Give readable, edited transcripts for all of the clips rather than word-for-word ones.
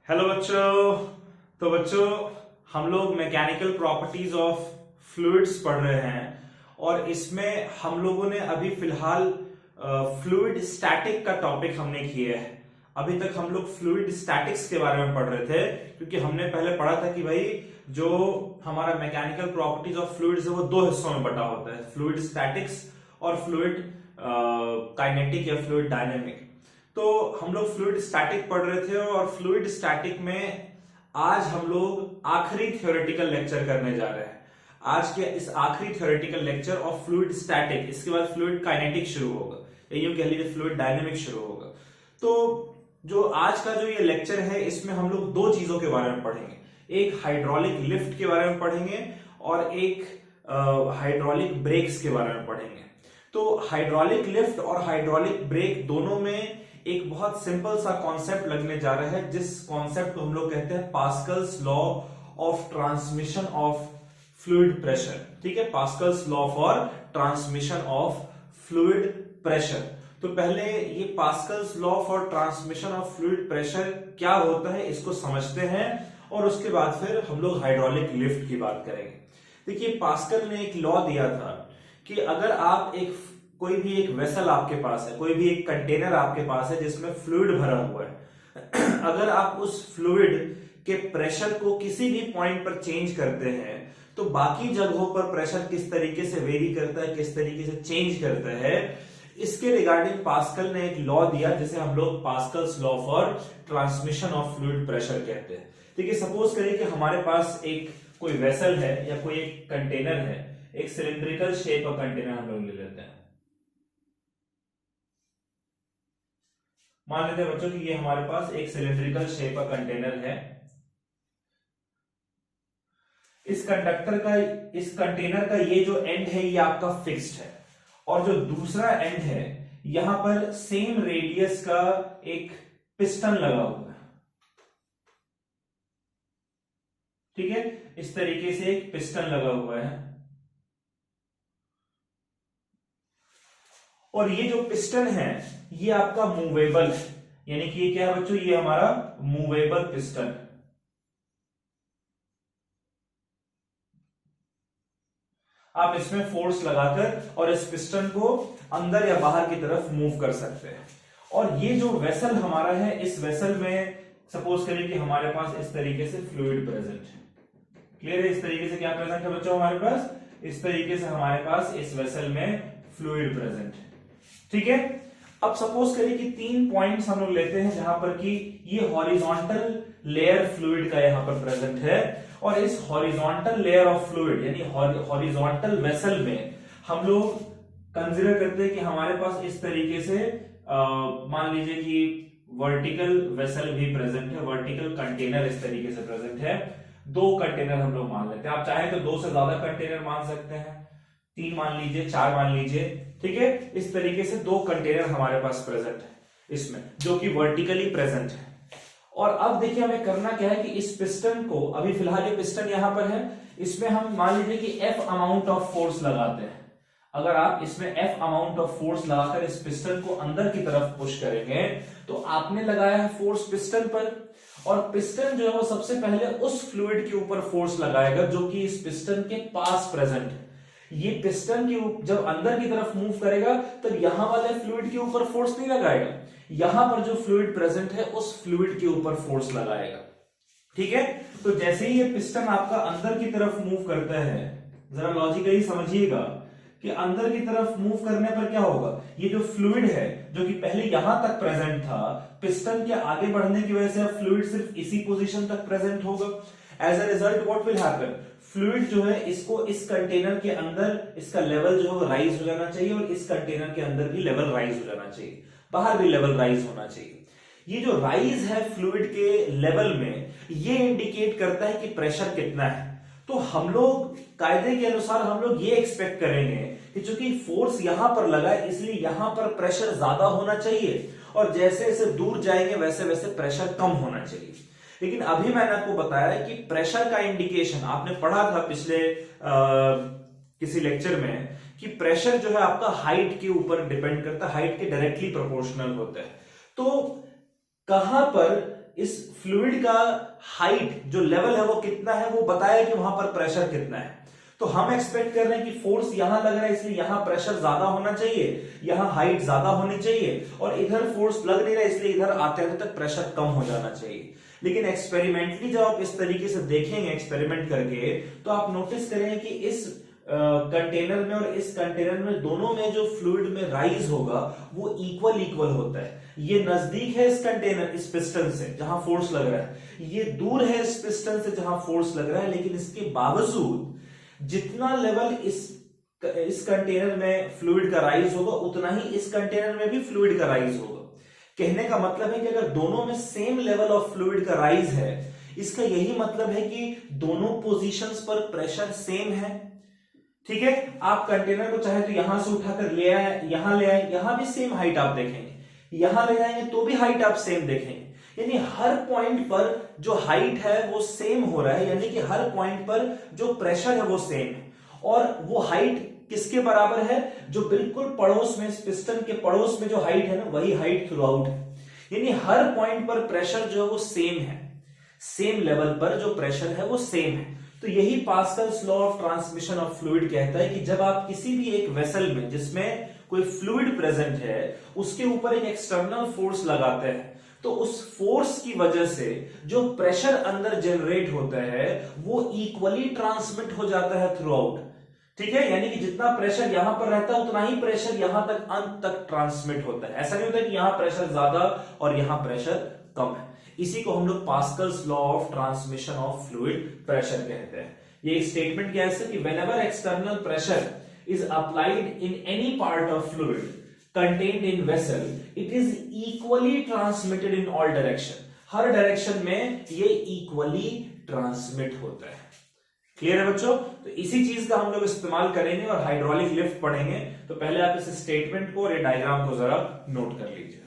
Hello बच्चों। तो बच्चों, हम लोग मैकेनिकल प्रॉपर्टीज ऑफ फ्लूइड्स पढ़ रहे हैं और इसमें हम लोगों ने अभी फिलहाल फ्लूइड स्टैटिक का टॉपिक हमने किया है। अभी तक हम लोग फ्लूइड स्टैटिक्स के बारे में पढ़ रहे थे, क्योंकि हमने पहले पढ़ा था कि भाई जो हमारा मैकेनिकल प्रॉपर्टीज ऑफ फ्लूइड्स है वो दो हिस्सों में बटा होता है, फ्लूइड स्टैटिक्स और फ्लूइड काइनेटिक या फ्लूइड डायनेमिक। तो हम लोग फ्लूइड स्टैटिक पढ़ रहे थे और फ्लूइड स्टैटिक में आज हम लोग आखिरी थ्योरेटिकल लेक्चर करने जा रहे हैं। आज के इस आखिरी theoretical lecture of fluid static, इसके बाद फ्लूइड काइनेटिक शुरू होगा, यूं कह लीजिए फ्लूइड डायनेमिक शुरू होगा। तो जो आज का जो ये लेक्चर है इसमें हम लोग दो चीजों के बारे में पढ़ेंगे, एक हाइड्रोलिक लिफ्ट के बारे में पढ़ेंगे और एक हाइड्रोलिक ब्रेक्स के बारे में पढ़ेंगे। तो हाइड्रोलिक लिफ्ट और हाइड्रोलिक ब्रेक दोनों में एक बहुत सिंपल सा कॉन्सेप्ट लगने जा रहा है, जिस कॉन्सेप्ट को हम लोग कहते हैं Pascal's law of transmission of fluid pressure. ठीक है, Pascal's law for transmission of fluid pressure. तो पहले ये Pascal's law for transmission of fluid pressure क्या होता है इसको समझते हैं और उसके बाद फिर हम लोग हाइड्रोलिक लिफ्ट की बात करेंगे। देखिए, पास्कल ने एक लॉ दिया था कि अगर आप कोई भी एक वेसल आपके पास है, कोई भी एक कंटेनर आपके पास है जिसमें फ्लूइड भरा हुआ है, अगर आप उस फ्लूइड के प्रेशर को किसी भी पॉइंट पर चेंज करते हैं तो बाकी जगहों पर प्रेशर किस तरीके से वेरी करता है, किस तरीके से चेंज करता है, इसके रिगार्डिंग पास्कल ने एक लॉ दिया जिसे हम लोग Pascal's law for transmission of fluid pressure कहते हैं। ठीक है, सपोज करिए कि हमारे पास एक कोई वेसल है या कोई एक कंटेनर है, एक सिलिंड्रिकल शेप का कंटेनर हम लोग ले लेते हैं। मान लेते हैं बच्चों कि ये हमारे पास एक सिलिंड्रिकल शेप का कंटेनर है। इस कंटेनर का ये जो एंड है ये आपका फिक्स्ड है और जो दूसरा एंड है यहां पर सेम रेडियस का एक पिस्टन लगा हुआ है। ठीक है, इस तरीके से एक पिस्टन लगा हुआ है और ये जो पिस्टन है ये आपका मूवेबल है, यानी कि ये क्या है बच्चों, ये हमारा मूवेबल पिस्टन। आप इसमें फोर्स लगाकर और इस पिस्टन को अंदर या बाहर की तरफ मूव कर सकते हैं। और ये जो वेसल हमारा है, इस वेसल में सपोज करिए कि हमारे पास इस तरीके से फ्लूइड प्रेजेंट है। क्लियर है? इस तरीके से क्या प्रेजेंट है बच्चों हमारे पास, इस तरीके से हमारे पास इस वेसल में फ्लूइड प्रेजेंट है। ठीक है, अब सपोज करिए कि 3 पॉइंट्स हम लोग लेते हैं जहां पर कि ये हॉरिजॉन्टल लेयर फ्लूइड का यहां पर प्रेजेंट है और इस हॉरिजॉन्टल लेयर ऑफ फ्लूइड यानी हॉरिजॉन्टल वेसल में हम लोग कंसीडर करते हैं कि हमारे पास इस तरीके से मान लीजिए कि वर्टिकल वेसल भी प्रेजेंट है, वर्टिकल कंटेनर इस तरीके से प्रेजेंट है। 2 कंटेनर हम लोग मान लेते हैं, आप चाहे तो 2 से ज्यादा कंटेनर मान सकते हैं, 3 मान लीजिए, 4 मान लीजिए। ठीक है, इस तरीके से 2 कंटेनर हमारे पास प्रेजेंट है इसमें, जो कि वर्टिकली प्रेजेंट है। और अब देखिए हमें करना क्या है कि इस पिस्टन को, अभी फिलहाल ये पिस्टन यहां पर है, इसमें हम मान लीजिए कि F अमाउंट ऑफ फोर्स लगाते हैं। अगर आप इसमें F अमाउंट ऑफ फोर्स लगाकर इस पिस्टन को अंदर की तरफ पुश करेंगे तो आपने लगाया है फोर्स पिस्टन पर, और पिस्टन जो है वो सबसे पहले उस फ्लूइड के ऊपर फोर्स लगाएगा जो कि इस पिस्टन के पास प्रेजेंट है। ये पिस्टन की जब अंदर की तरफ मूव करेगा तब यहां वाले फ्लूइड के ऊपर फोर्स नहीं लगाएगा, यहां पर जो फ्लूइड प्रेजेंट है उस फ्लूइड के ऊपर फोर्स लगाएगा। ठीक है, तो जैसे ही ये पिस्टन आपका अंदर की तरफ मूव करता है, जरा लॉजिकली समझिएगा कि अंदर की तरफ मूव करने पर क्या होगा, ये जो फ्लूइड है जो कि पहले यहां तक प्रेजेंट था, पिस्टन के आगे बढ़ने की वजह से अब फ्लूइड सिर्फ इसी पोजीशन तक प्रेजेंट होगा। As a result what will happen, fluid जो है इसको इस कंटेनर के अंदर इसका लेवल जो है वो राइज हो जाना चाहिए और इस कंटेनर के अंदर भी लेवल राइज हो जाना चाहिए, बाहर भी लेवल राइज होना चाहिए। ये जो राइज है फ्लूइड के लेवल में, ये इंडिकेट करता है कि प्रेशर कितना है। तो हम लोग कायदे के अनुसार हम लोग ये एक्सपेक्ट करेंगे कि चूंकि फोर्स यहां पर लगा है इसलिए यहां पर प्रेशर ज्यादा होना चाहिए और जैसे जैसे दूर जाएंगे वैसे वैसे प्रेशर कम होना चाहिए। लेकिन अभी मैंने आपको बताया कि प्रेशर का इंडिकेशन आपने पढ़ा था पिछले किसी लेक्चर में कि प्रेशर जो है आपका हाइट के ऊपर डिपेंड करता है, हाइट के डायरेक्टली प्रोपोर्शनल होता है। तो कहां पर इस फ्लूइड का हाइट जो लेवल है वो कितना है, वो बताया कि वहां पर प्रेशर कितना है। तो हम एक्सपेक्ट कर रहे हैं कि फोर्स यहां लग रहा है इसलिए यहां प्रेशर ज्यादा होना चाहिए, यहां हाइट ज्यादा होनी चाहिए, और इधर फोर्स लग नहीं रहा है इसलिए इधर आते आते तक प्रेशर कम हो जाना चाहिए। लेकिन एक्सपेरिमेंटली जब आप इस तरीके से देखेंगे एक्सपेरिमेंट करके, तो आप नोटिस करेंगे कि इस कंटेनर में और इस कंटेनर में दोनों में जो फ्लूइड में राइज होगा वो इक्वल होता है। ये नजदीक है इस कंटेनर इस पिस्टन से जहां फोर्स लग रहा है, ये दूर है इस पिस्टन से जहां फोर्स लग रहा है, लेकिन इसके बावजूद जितना लेवल इस कंटेनर में फ्लूइड का राइज होगा उतना ही इस कंटेनर में भी फ्लूइड का राइज होगा। कहने का मतलब है कि अगर दोनों में सेम लेवल ऑफ फ्लूइड का राइज है, इसका यही मतलब है कि दोनों पोजीशंस पर प्रेशर सेम है। ठीक है, आप कंटेनर को चाहे तो यहां से उठाकर ले आए, यहां ले आए, यहां भी सेम हाइट आप देखेंगे, यहां ले जाएंगे तो भी हाइट आप सेम देखेंगे। यानी हर पॉइंट पर जो हाइट है वो सेम हो रहा है, यानी कि हर पॉइंट पर जो प्रेशर है वो सेम है। और वो हाइट किसके बराबर है, जो बिल्कुल पड़ोस में, इस पिस्टन के पड़ोस में जो हाइट है ना, वही हाइट थ्रू आउट है। यानी हर पॉइंट पर प्रेशर जो है वो सेम है, सेम लेवल पर जो प्रेशर है वो सेम है। तो यही Pascal's law of transmission of fluid कहता है कि जब आप किसी भी एक वेसल में जिसमें कोई फ्लूइड प्रेजेंट है उसके ऊपर एक एक्सटर्नल फोर्स लगाते हैं, तो उस फोर्स की वजह से जो प्रेशर अंदर जनरेट होता है वो इक्वली ट्रांसमिट हो जाता है थ्रू आउट। ठीक है, यानी कि जितना प्रेशर यहां पर रहता है उतना ही प्रेशर यहां तक अंत तक ट्रांसमिट होता है। ऐसा नहीं होता कि यहां प्रेशर ज्यादा और यहां प्रेशर कम है। इसी को हम लोग Pascal's law of transmission of fluid pressure कहते हैं। ये एक स्टेटमेंट क्या है कि whenever external pressure is applied in any part of fluid contained in vessel, it is equally transmitted in all direction. Her direction में ये इक्वली ट्रांसमिट होता है। क्लियर है बच्चों? तो इसी चीज का हम लोग इस्तेमाल करेंगे और हाइड्रोलिक लिफ्ट पढ़ेंगे। तो पहले आप इस स्टेटमेंट को और ये डायग्राम को जरा नोट कर लीजिए।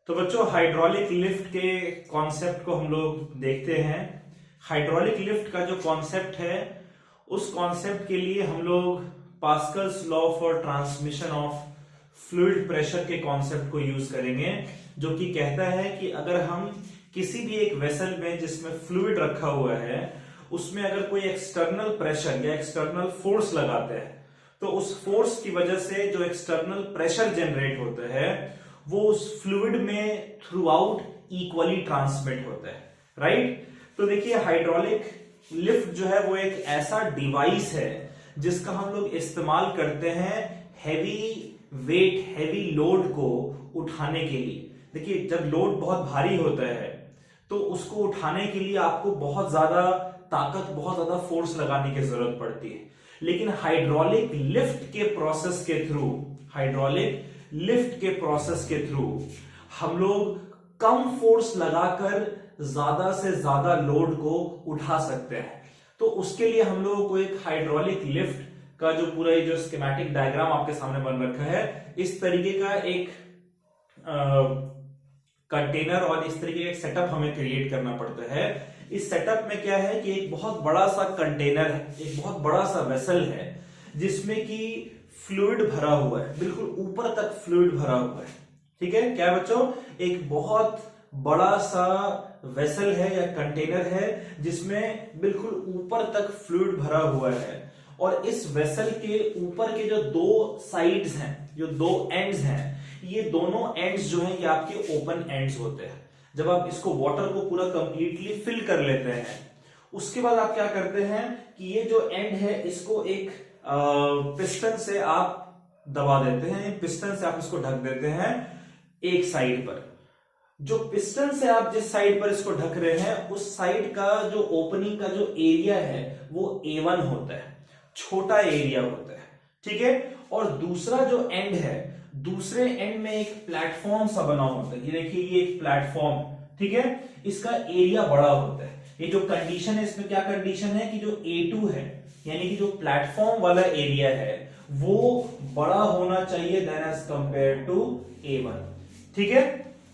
तो बच्चों हाइड्रोलिक लिफ्ट के कॉन्सेप्ट को हम लोग देखते हैं। हाइड्रोलिक लिफ्ट का जो कॉन्सेप्ट है उस कॉन्सेप्ट के लिए हम लोग Pascal's law for transmission of fluid pressure के कॉन्सेप्ट को यूज करेंगे, जो कि कहता है कि अगर हम किसी भी एक वेसल में जिसमें फ्लूइड रखा हुआ है उसमें अगर कोई एक्सटर्नल प्रेशर या एक्सटर्नल फोर्स लगाते हैं, तो उस फोर्स की वजह से जो एक्सटर्नल प्रेशर जनरेट होता है वो उस फ्लूइड में थ्रू आउट इक्वली ट्रांसमिट होता है। राइट? तो देखिए हाइड्रोलिक लिफ्ट जो है वो एक ऐसा डिवाइस है जिसका हम लोग इस्तेमाल करते हैं हैवी वेट, हैवी लोड को उठाने के लिए। देखिए जब लोड बहुत भारी होता है तो उसको उठाने के लिए आपको बहुत ज्यादा ताकत, बहुत ज्यादा फोर्स लगाने की जरूरत पड़ती है। लेकिन हाइड्रोलिक लिफ्ट के प्रोसेस के थ्रू, हाइड्रोलिक लिफ्ट के प्रोसेस के थ्रू हम लोग कम फोर्स लगाकर ज्यादा से ज्यादा लोड को उठा सकते हैं। तो उसके लिए हम लोगों को एक हाइड्रोलिक लिफ्ट का जो पूरा जो स्कीमेटिक डायग्राम आपके सामने बन रखा है, इस तरीके का एक कंटेनर और इस तरीके का एक सेटअप हमें क्रिएट करना पड़ता है। इस सेटअप में क्या है कि एक बहुत बड़ा सा कंटेनर है, एक बहुत बड़ा सा वेसल है जिसमें कि फ्लूइड भरा हुआ है, बिल्कुल ऊपर तक फ्लूइड भरा हुआ है। ठीक है, क्या बच्चों? एक बहुत बड़ा सा वेसल है या कंटेनर है जिसमें बिल्कुल ऊपर तक फ्लूइड भरा हुआ है। और इस वेसल के ऊपर के जो दो साइड्स हैं, जो दो एंड्स हैं, ये दोनों एंड्स जो हैं ये आपके ओपन एंड्स होते हैं। जब आप इसको वाटर को पूरा कंप्लीटली फिल कर लेते हैं उसके बाद आप क्या करते हैं कि ये जो एंड है इसको एक पिस्टन से आप दबा देते हैं, पिस्टन से आप इसको ढक देते हैं एक साइड पर। जो पिस्टन से आप जिस साइड पर इसको ढक रहे हैं उस साइड का जो ओपनिंग का जो एरिया है वो A1 होता है, छोटा एरिया होता है। ठीक है, और दूसरा जो एंड है, दूसरे एंड में एक प्लेटफॉर्म सा बना होता है। ये देखिए ये एक प्लेटफॉर्म, ठीक है, इसका एरिया बड़ा होता है। ये जो कंडीशन है इसमें क्या कंडीशन है कि जो A2 है यानी कि जो प्लेटफॉर्म वाला एरिया है वो बड़ा होना चाहिए then as compare to A1। ठीक है,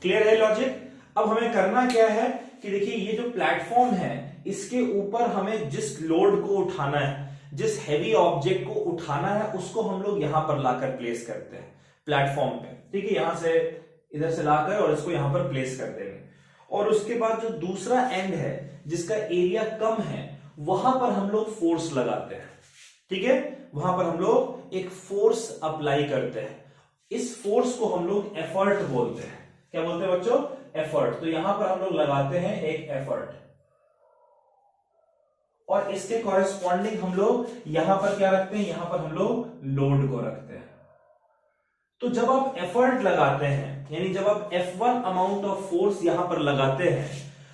क्लियर है लॉजिक? अब हमें करना क्या है कि देखिए ये जो प्लेटफॉर्म है इसके ऊपर हमें जिस लोड को उठाना है, जिस हैवी ऑब्जेक्ट को उठाना है, उसको हम लोग यहां पर लाकर प्लेस करते हैं प्लेटफॉर्म पे। ठीक है, यहां से इधर से लाकर और इसको यहां पर प्लेस कर देंगे। और उसके बाद जो दूसरा एंड है जिसका एरिया कम है, वहां पर हम लोग फोर्स लगाते हैं। ठीक है, वहां पर हम लोग एक फोर्स अप्लाई करते हैं। इस फोर्स को हम लोग एफर्ट बोलते हैं। क्या बोलते हैं बच्चों? एफर्ट। तो यहां पर हम लोग लगाते हैं एक एफर्ट, और इसके कॉरेस्पॉन्डिंग हम लोग यहां पर क्या रखते हैं? यहां पर हम लोग लोड को रखते हैं। तो जब आप एफर्ट लगाते हैं, यानी जब आप F1 अमाउंट ऑफ फोर्स यहां पर लगाते हैं,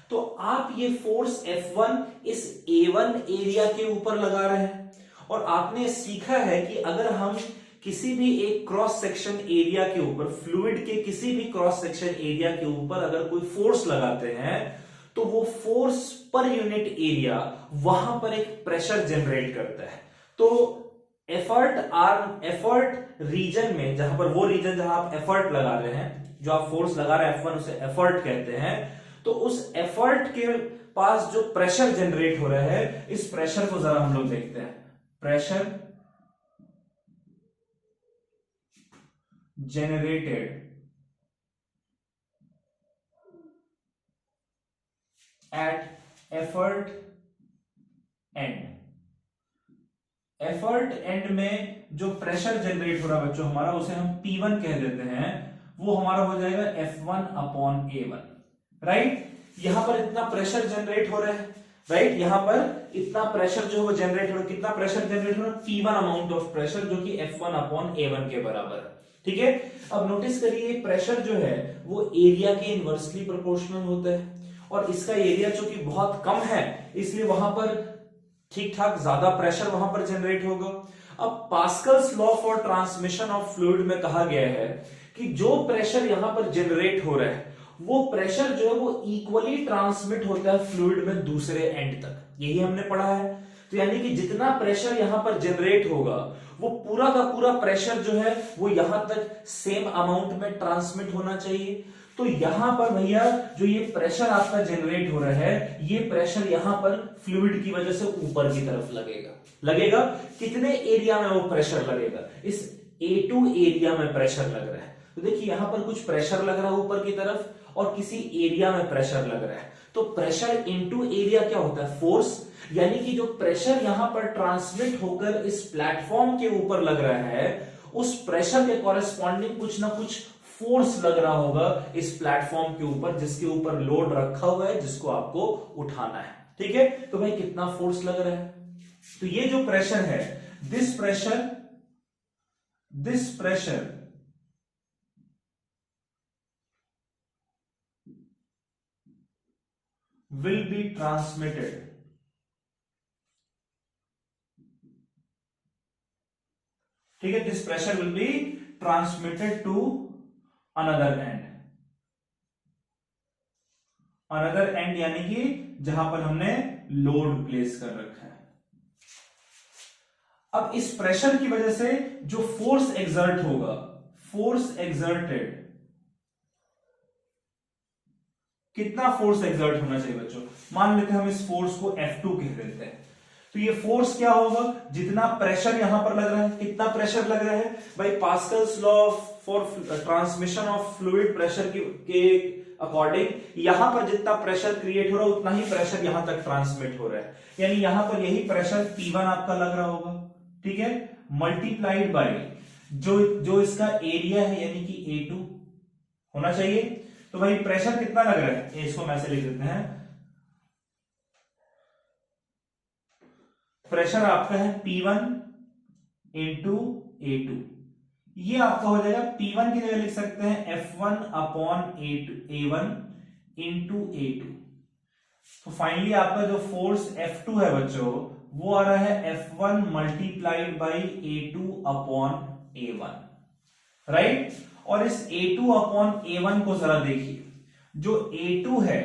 तो आप ये फोर्स F1 इस A1 एरिया के ऊपर लगा रहे हैं। और आपने सीखा है कि अगर हम किसी भी एक क्रॉस सेक्शन एरिया के ऊपर, फ्लूइड के किसी भी क्रॉस सेक्शन एरिया के ऊपर अगर कोई फोर्स लगाते हैं, तो वो फोर्स पर यूनिट एरिया वहां पर एक प्रेशर जनरेट करता है। तो एफर्ट रीजन में, जहां पर वो रीजन जहां आप एफर्ट लगा रहे हैं, जो आप फोर्स लगा रहे हैं F1, उसे एफर्ट कहते हैं। तो उस एफर्ट के पास जो प्रेशर जनरेट हो रहा है, इस प्रेशर को जरा हम लोग देखते हैं। Pressure generated at effort and. Effort and में जो प्रेशर जनरेट हो रहा है बच्चों हमारा, उसे हम P1 कह देते हैं। वो हमारा हो जाएगा F1 अपॉन A1। राइट, यहां पर इतना प्रेशर जनरेट हो रहा है। राइट, यहां पर इतना प्रेशर जो है वो जनरेट हो रहा है। कितना प्रेशर जनरेट हो रहा है? P1 अमाउंट ऑफ प्रेशर, जो कि F1 अपॉन A1 के बराबर है। ठीक है, अब नोटिस करिए प्रेशर जो है वो एरिया के इनवर्सली प्रोपोर्शनल होता है, और इसका एरिया चूंकि बहुत कम है, इसलिए वहां पर ठीक ठाक ज्यादा प्रेशर वहां पर जनरेट होगा। अब Pascal's law for transmission of fluid में कहा गया है कि जो प्रेशर यहां पर जनरेट हो रहा है, वो प्रेशर जो है वो इक्वली ट्रांसमिट होता है फ्लूइड में दूसरे एंड तक। यही हमने पढ़ा है। तो यानी कि जितना प्रेशर यहां पर जनरेट होगा, वो पूरा का पूरा प्रेशर जो है वो यहां तक सेम अमाउंट में ट्रांसमिट होना चाहिए। तो यहां पर भैया जो ये प्रेशर आपका जनरेट हो रहा है, ये प्रेशर यहां पर फ्लूइड की वजह से ऊपर की तरफ लगेगा। कितने एरिया में वो प्रेशर लगेगा? इस A2 एरिया में प्रेशर लग रहा है। तो देखिए यहां पर कुछ प्रेशर लग रहा है ऊपर की तरफ, और किसी एरिया में प्रेशर लग रहा है। तो प्रेशर इनटू एरिया क्या होता है? फोर्स। यानी कि जो प्रेशर यहां पर ट्रांसमिट होकर इस प्लेटफॉर्म के ऊपर लग रहा है, उस प्रेशर के कॉरेस्पॉन्डिंग कुछ ना कुछ फोर्स लग रहा होगा इस प्लेटफॉर्म के ऊपर, जिसके ऊपर लोड रखा हुआ है, जिसको आपको उठाना है। ठीक है, तो भाई कितना फोर्स लग रहा है? तो ये जो प्रेशर है, this pressure will be transmitted ठीक है, this pressure will be transmitted to another end यानी कि जहां पर हमने लोड प्लेस कर रखा है। अब इस प्रेशर की वजह से जो फोर्स एक्सर्ट होगा, फोर्स एक्सर्टेड, कितना फोर्स एक्सर्ट होना चाहिए बच्चों? मान लेते हैं हम इस फोर्स को F2 कह देते हैं। तो ये फोर्स क्या होगा? जितना प्रेशर यहां पर लग रहा है, कितना प्रेशर लग रहा है भाई? Pascal's law for transmission of fluid pressure के अकॉर्डिंग यहां पर जितना प्रेशर क्रिएट हो रहा है, उतना ही प्रेशर यहां तक ट्रांसमिट हो रहा है। यानी यहां पर यही प्रेशर P1 आपका लग रहा होगा। ठीक है, मल्टीप्लाइड बाय जो इसका एरिया है, यानी कि A2 होना चाहिए। तो भाई प्रेशर कितना लग रहा है? इसको मैं से लिख देते हैं। प्रेशर आपका है P1 इंटू A2। ये आपका हो जाएगा, P1 की जगह लिख सकते हैं F1 upon A1 into A2। तो फाइनली आपका जो फोर्स F2 है बच्चों, वो आ रहा है F1 multiplied by A2 upon A1। Right, और इस A2 अपॉन A1 को जरा देखिए। जो A2 है,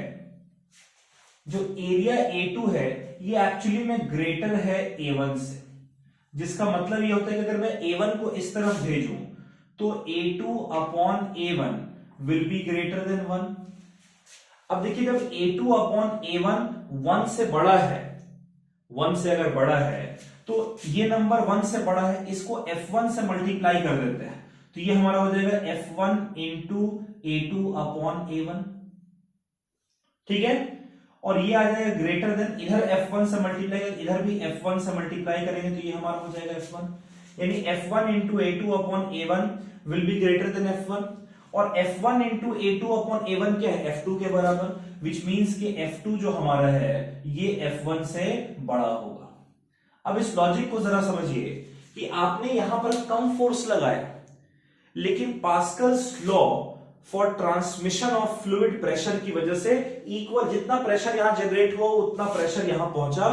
जो एरिया A2 है, ये एक्चुअली में ग्रेटर है A1 से, जिसका मतलब ये होता है कि अगर मैं A1 को इस तरफ भेजूं तो A2 upon A1 will be greater than 1। अब देखिए जब A2 अपॉन A1 1 से बड़ा है, 1 से अगर बड़ा है तो ये नंबर 1 से बड़ा है, इसको F1 से मल्टीप्लाई कर देते हैं तो ये हमारा हो जाएगा F1 into A2 upon A1, ठीक है। और ये आ जाएगा ग्रेटर देन, इधर F1 से मल्टीप्लाई करेंगे, इधर भी F1 से मल्टीप्लाई करेंगे तो ये हमारा हो जाएगा F1, यानी F1 into A2 upon A1 will be greater than F1, और F1 into A2 upon A1 क्या है, F2 के बराबर, विच मींस कि F2 जो हमारा है ये F1 से बड़ा होगा। अब इस लॉजिक को जरा समझिए कि आपने यहां पर कम फोर्स लगाया, लेकिन Pascal's law for transmission of fluid pressure की वजह से इक्वल जितना प्रेशर यहां जनरेट हुआ उतना प्रेशर यहां पहुंचा।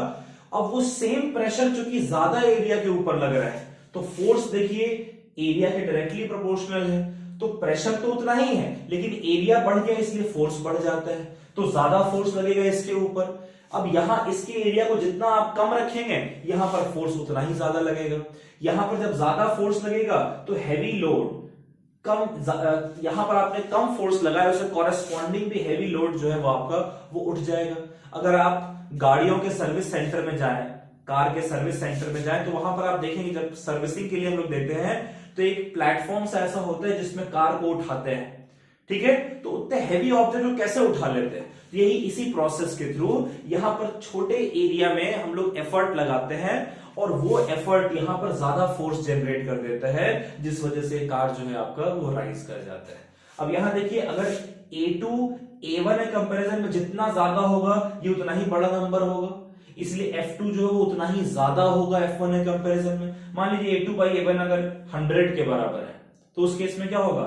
अब वो सेम प्रेशर जो कि ज्यादा एरिया के ऊपर लग रहा है तो फोर्स देखिए एरिया के डायरेक्टली प्रोपोर्शनल है, तो प्रेशर तो उतना ही है लेकिन एरिया बढ़ गया इसलिए फोर्स बढ़ जाता है, तो ज्यादा फोर्स लगेगा इसके ऊपर। अब यहां इसके एरिया को जितना आप कम रखेंगे यहां पर फोर्स उतना ही ज्यादा लगेगा। यहां पर जब ज्यादा फोर्स लगेगा तो हैवी लोड कम, यहां पर आपने कम फोर्स लगाया उसे कॉरेस्पॉन्डिंग भी हैवी लोड जो है वो आपका वो उठ जाएगा। अगर आप गाड़ियों के सर्विस सेंटर में जाएं, कार के सर्विस सेंटर में जाएं तो वहां पर आप देखेंगे जब सर्विसिंग के लिए हम लोग देते हैं तो एक प्लेटफॉर्म सा ऐसा होता है जिसमें कार को उठाते हैं, ठीक है। तो उतने हैवी ऑब्जेक्ट को कैसे उठा लेते हैं, यही इसी प्रोसेस के थ्रू यहां पर छोटे एरिया में हम लोग एफर्ट लगाते हैं और वो एफर्ट यहां पर ज्यादा फोर्स जनरेट कर देता है जिस वजह से कार जो है आपका वो राइज कर जाता है। अब यहां देखिए अगर A2 A1 के कंपैरिजन में जितना ज्यादा होगा ये उतना ही बड़ा नंबर होगा, इसलिए F2 जो है वो उतना ही ज्यादा होगा F1 के कंपैरिजन में। मान लीजिए A2 बाई A1 अगर 100 के बराबर है तो उस केस में क्या होगा,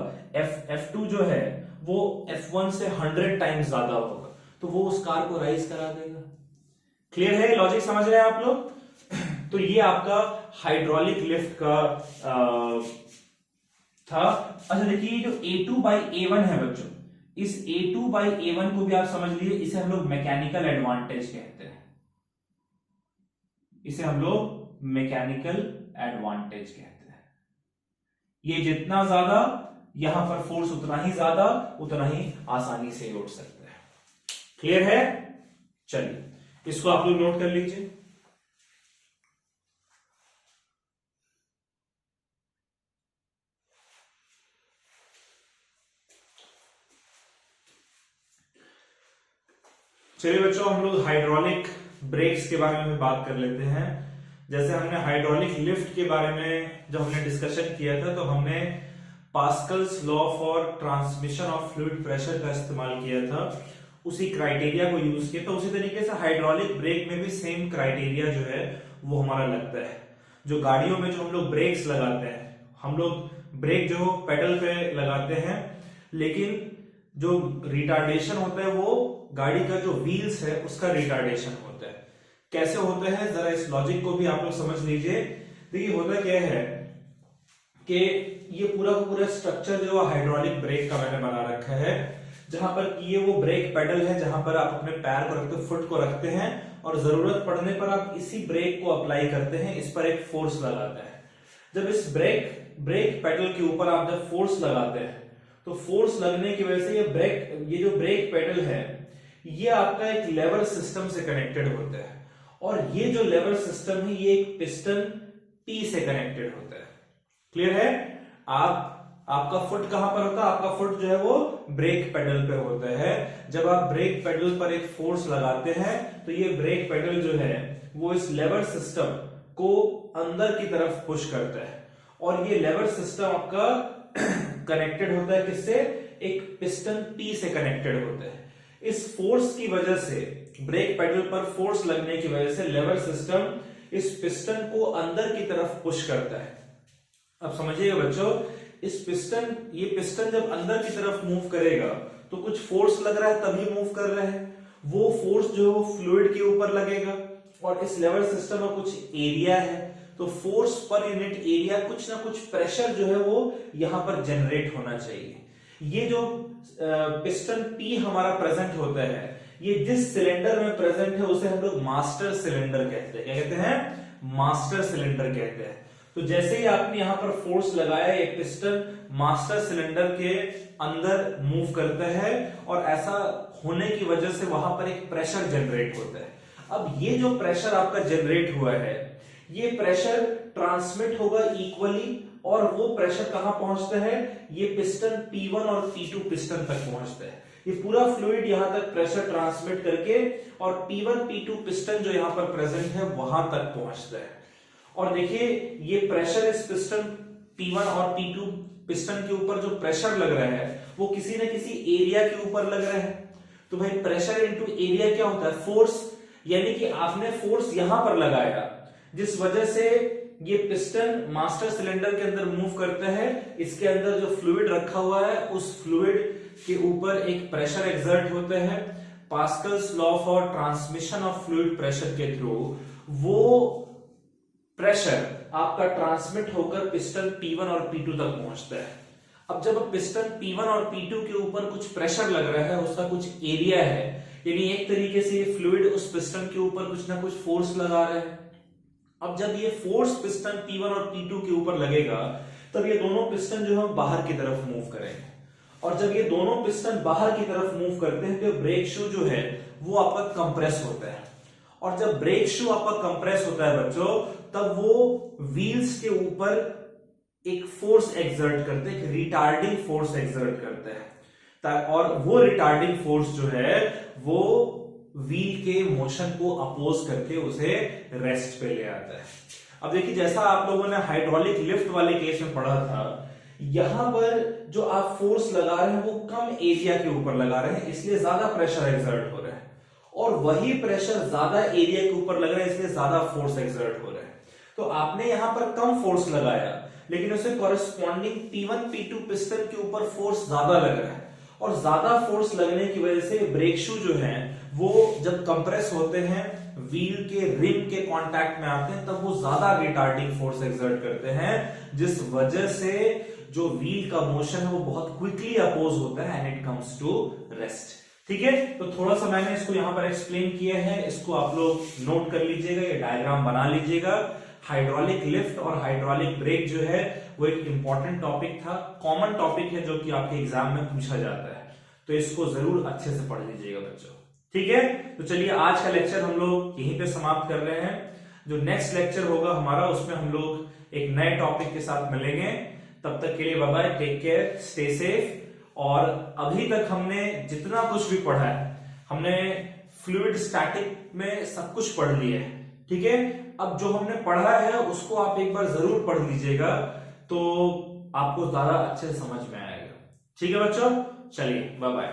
F2 जो है वो F1 से 100 टाइम्स ज्यादा होगा, तो वो उस कार को राइज करा देगा। क्लियर है, लॉजिक समझ रहे हैं आप लोग? तो ये आपका हाइड्रोलिक लिफ्ट का था। अच्छा देखिए जो A2 बाई A1 है बच्चों, इस A2 बाई A1 को भी आप समझ लीजिए, इसे हम लोग मैकेनिकल एडवांटेज कहते हैं, इसे हम लोग मैकेनिकल एडवांटेज कहते हैं। ये जितना ज्यादा यहां पर फोर्स उतना ही ज्यादा उतना ही आसानी से उठ सकता है। क्लियर है? चलिए इसको आप लोग नोट कर लीजिए। चलिए बच्चों हम लोग हाइड्रोलिक ब्रेक्स के बारे में बात कर लेते हैं। जैसे हमने हाइड्रोलिक लिफ्ट के बारे में जब हमने डिस्कशन किया था तो हमने Pascal's law for transmission of fluid pressure का इस्तेमाल किया था, उसी क्राइटेरिया को यूज किया। तो उसी तरीके से हाइड्रोलिक ब्रेक में भी सेम क्राइटेरिया जो है वो हमारा लगता है। जो गाड़ियों में जो हम लोग ब्रेक्स लगाते हैं, हम लोग ब्रेक जो पेडल पे लगाते हैं, लेकिन जो रिटार्डेशन होता है वो गाड़ी का जो व्हील्स है उसका रिटार्डेशन होता है। कैसे होता है जरा इस लॉजिक को भी आप लोग समझ लीजिए। देखिए होता क्या है कि ये पूरा पूरा स्ट्रक्चर जो हाइड्रोलिक ब्रेक का मैंने बना रखा है, जहां पर ये वो ब्रेक पेडल है जहां पर आप अपने पैर को रखते, फुट को रखते हैं और जरूरत पड़ने पर आप इसी ब्रेक को अप्लाई करते हैं, इस पर एक फोर्स लगाते हैं। जब इस ब्रेक पेडल के ऊपर आप जब फोर्स लगाते हैं तो फोर्स लगने की वजह से ये जो ब्रेक पेडल है ये आपका एक लेवर सिस्टम से कनेक्टेड होता है, और ये जो लेवर सिस्टम है ये एक पिस्टन P से कनेक्टेड होता है। क्लियर है? आपका फुट कहां पर होता है? आपका फुट जो है वो ब्रेक पेडल पे होता है। जब आप ब्रेक पेडल पर एक फोर्स लगाते हैं तो ये ब्रेक पेडल जो है वो इस लेवर सिस्टम को अंदर की तरफ पुश करता है, और ये लेवर सिस्टम आपका कनेक्टेड होता है किससे? एक पिस्टन P से कनेक्टेड होता है। इस फोर्स की वजह से, ब्रेक पेडल पर फोर्स लगने की वजह से लेवर सिस्टम इस पिस्टन को अंदर की तरफ पुश करता है। अब समझिएगा बच्चों, ये पिस्टन जब अंदर की तरफ मूव करेगा तो कुछ फोर्स लग रहा है तभी मूव कर रहा है। वो फोर्स जो है वो फ्लूइड के ऊपर लगेगा, और इस लेवर सिस्टम में कुछ एरिया है तो फोर्स पर यूनिट एरिया कुछ ना कुछ प्रेशर जो है वो यहां पर जनरेट होना चाहिए। ये जो पिस्टन P हमारा प्रेजेंट होता है, ये जिस सिलेंडर में प्रेजेंट है उसे हम लोग मास्टर सिलेंडर कहते हैं। क्या कहते हैं? मास्टर सिलेंडर कहते हैं। तो जैसे ही आपने यहां पर फोर्स लगाया, ये पिस्टन मास्टर सिलेंडर के अंदर मूव करता है, और ऐसा होने की वजह से वहां पर एक प्रेशर जनरेट होता है। अब ये जो प्रेशर आपका जनरेट हुआ है, ये प्रेशर ट्रांसमिट होगा इक्वली, और वो प्रेशर कहां पहुंचता है, ये पिस्टन P1 और P2 पिस्टन तक पहुंचता है। ये पूरा फ्लूइड यहां तक प्रेशर ट्रांसमिट करके और P1 P2 पिस्टन जो यहां पर प्रेजेंट है वहां तक पहुंचता है। और देखिए ये प्रेशर इस पिस्टन P1 और P2 पिस्टन के ऊपर जो प्रेशर लग रहा है वो किसी न किसी एरिया के ऊपर लग रहा है। तो भाई प्रेशर इनटू एरिया क्या होता है, फोर्स। यानी कि आपने फोर्स यहां पर लगाया जिस वजह से ये पिस्टन मास्टर सिलेंडर के अंदर मूव करता है, इसके अंदर जो फ्लूइड रखा हुआ है उस फ्लूइड के ऊपर एक प्रेशर एक्सर्ट होता है। Pascal's law for transmission of fluid pressure के थ्रू वो प्रेशर आपका ट्रांसमिट होकर पिस्टन P1 और P2 तक पहुंचता है। अब जब पिस्टन P1 और P2 के ऊपर कुछ प्रेशर लग रहा है, उसका कुछ एरिया है, यानी एक तरीके से ये फ्लूइड उस पिस्टन के ऊपर कुछ ना कुछ फोर्स लगा रहा है। अब जब ये फोर्स पिस्टन P1 और P2 के ऊपर लगेगा तब ये दोनों पिस्टन जो है बाहर की तरफ मूव करेंगे, और जब ये दोनों पिस्टन बाहर की तरफ मूव करते हैं तो ब्रेक शू जो है वो आपका कंप्रेस होता है। और जब ब्रेक शू आपका कंप्रेस होता है बच्चों, तब वो व्हील्स के ऊपर एक फोर्स एक्सर्ट करते हैं, एक रिटार्डिंग फोर्स एक्सर्ट करते हैं, और वो रिटार्डिंग फोर्स जो है वो व्हील के मोशन को अपोज करके उसे रेस्ट पे ले आता है। अब देखिए जैसा आप लोगों ने हाइड्रोलिक लिफ्ट वाले केस में पढ़ा था, यहां पर जो आप फोर्स लगा रहे हैं वो कम एरिया के ऊपर लगा रहे हैं, इसलिए ज्यादा प्रेशर एक्सर्ट हो रहा है, और वही प्रेशर ज्यादा एरिया के ऊपर लग रहा है, इसलिए ज्यादा फोर्स एक्सर्ट हो रहा है। तो आपने यहां पर कम फोर्स लगाया, लेकिन उसे कॉरेस्पॉन्डिंग P1 P2 पिस्टन के ऊपर फोर्स ज्यादा लग रहा है, और ज्यादा फोर्स लगने की वजह से ब्रेक शू जो है वो जब कंप्रेस होते हैं, व्हील के रिम के कांटेक्ट में आते हैं, तब वो ज्यादा रिटार्डिंग फोर्स एक्सर्ट करते हैं, जिस वजह से जो व्हील का मोशन है वो बहुत क्विकली अपोज होता है and it comes to rest. ठीक है, तो थोड़ा सा मैंने इसको यहां पर एक्सप्लेन किया है, इसको आप लोग नोट कर लीजिएगा, ये डायग्राम बना लीजिएगा। हाइड्रोलिक लिफ्ट और हाइड्रोलिक ब्रेक जो है वो एक इंपॉर्टेंट टॉपिक था, कॉमन टॉपिक है जो कि आपके एग्जाम में पूछा जाता है, तो इसको जरूर अच्छे से पढ़ लीजिएगा बच्चों। ठीक है, तो चलिए आज का लेक्चर हम लोग यहीं पे समाप्त कर रहे हैं। जो नेक्स्ट लेक्चर होगा हमारा, उसमें हम लोग एक नए टॉपिक के साथ मिलेंगे। तब तक के लिए bye bye, take care, stay safe. और अभी तक हमने जितना कुछ भी पढ़ा है, हमने फ्लूइड स्टैटिक में सब कुछ पढ़ लिया है। ठीक है, अब जो हमने पढ़ा है उसको आप एक बार जरूर पढ़ लीजिएगा, तो आपको ज्यादा अच्छे से समझ में आएगा। ठीक है बच्चों, चलिए बाय बाय।